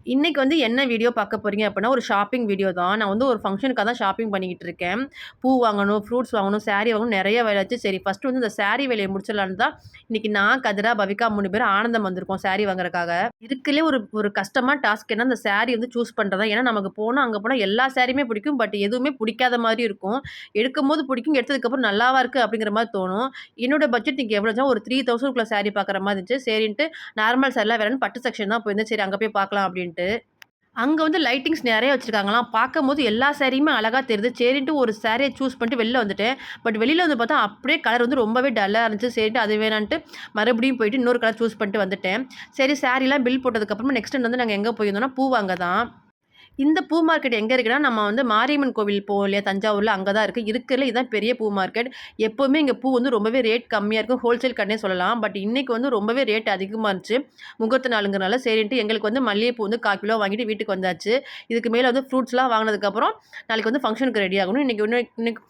இன்னைக்கு வந்து என்ன வீடியோ பார்க்க போறீங்க அப்படின்னா, ஒரு ஷாப்பிங் வீடியோ தான். நான் வந்து ஒரு ஃபங்ஷனுக்காக தான் ஷாப்பிங் பண்ணிக்கிட்டு இருக்கேன். பூ வாங்கணும், ஃப்ரூட்ஸ் வாங்கணும், சாரி வாங்கணும் நெறைய வேலையாச்சு. சரி ஃபர்ஸ்ட்டு வந்து இந்த சாரி வேலைய முடிச்சிடலான்னு தான் இன்னைக்கு நான், கதிரா, பவிகா 3 பேரும் ஆனந்தம் வந்திருக்கோம் சாரி வாங்குறதுக்காக. இருக்கறதுலயே ஒரு ஒரு கஷ்டமான டாஸ்க் என்னன்னா, அந்த சாரி வந்து சூஸ் பண்றது தான். ஏன்னா நமக்கு அங்க போனா எல்லா சாரியுமே பிடிக்கும். பட் எதுவுமே பிடிக்காத மாரி இருக்கும். எடுக்கும்போது பிடிக்கும், எடுத்ததுக்கப்புறம் நல்லாவா இருக்கு அப்படிங்கிற மாரி தோணும். என்னோட பட்ஜெட் இன்னைக்கு எவ்வளோச்சா ஒரு 3000க்குள்ள சாரி பார்க்குற மாரி இருந்துச்சு. சரின்ட்டு நார்மல் சாரிலாம் வேணான்னு பட்டு செக்ஷன் தான் போயிருந்தேன். சரி அங்க போய் பார்க்கலாம் அப்படின்ட்டு. அங்க வந்து லைட்டிங்ஸ் நெறைய வச்சிருக்காங்களாம். பார்க்கும்போது எல்லா சாரியுமே அழகா தெரியுது. சரின்ட்டு ஒரு சாரிய சூஸ் பண்ணிட்டு வெளில வந்துட்டேன். பட் வெளில வந்து பார்த்தா அப்படியே கலர் வந்து ரொம்பவே டல்லா இருந்துச்சு. சரின்ட்டு அது வேணான்ட்டு மறுபடியும் போயிட்டு இன்னொரு கலர் சூஸ் பண்ணிட்டு வந்துட்டேன். சரி சாரிலாம் பில் போட்டதுக்கப்புறமா நெக்ஸ்ட் வந்து நாங்க எங்க போயிருந்தோம்னா, பூ வாங்க தான். இந்த பூ மார்க்கெட் எங்க இருக்குன்னா, நம்ம வந்து மாரியம்மன் கோவில் போவோம் இல்லையா? தஞ்சாவூர்ல அங்க தான் இருக்கு. இருக்கறதுல இதுதான் பெரிய பூ மார்க்கெட். எப்பவுமே இங்க பூ வந்து ரொம்பவே ரேட் கம்மியா இருக்கும். ஹோல்சேல் கடைன்னே சொல்லலாம். பட் இன்னைக்கு வந்து ரொம்பவே ரேட் அதிகமா இருந்துச்சு. முகூர்த்த நாளுங்கிறனால சரின்ட்டு எங்களுக்கு வந்து மல்லிகைப்பூ வந்து 1/4 கிலோ வாங்கிட்டு வீட்டுக்கு வந்தாச்சு. இதுக்கு மேல வந்து ஃப்ரூட்ஸ்லாம் வாங்குனதுக்கப்புறம், நாளைக்கு வந்து ஃபங்ஷனுக்கு ரெடி ஆகணும். இன்னைக்கு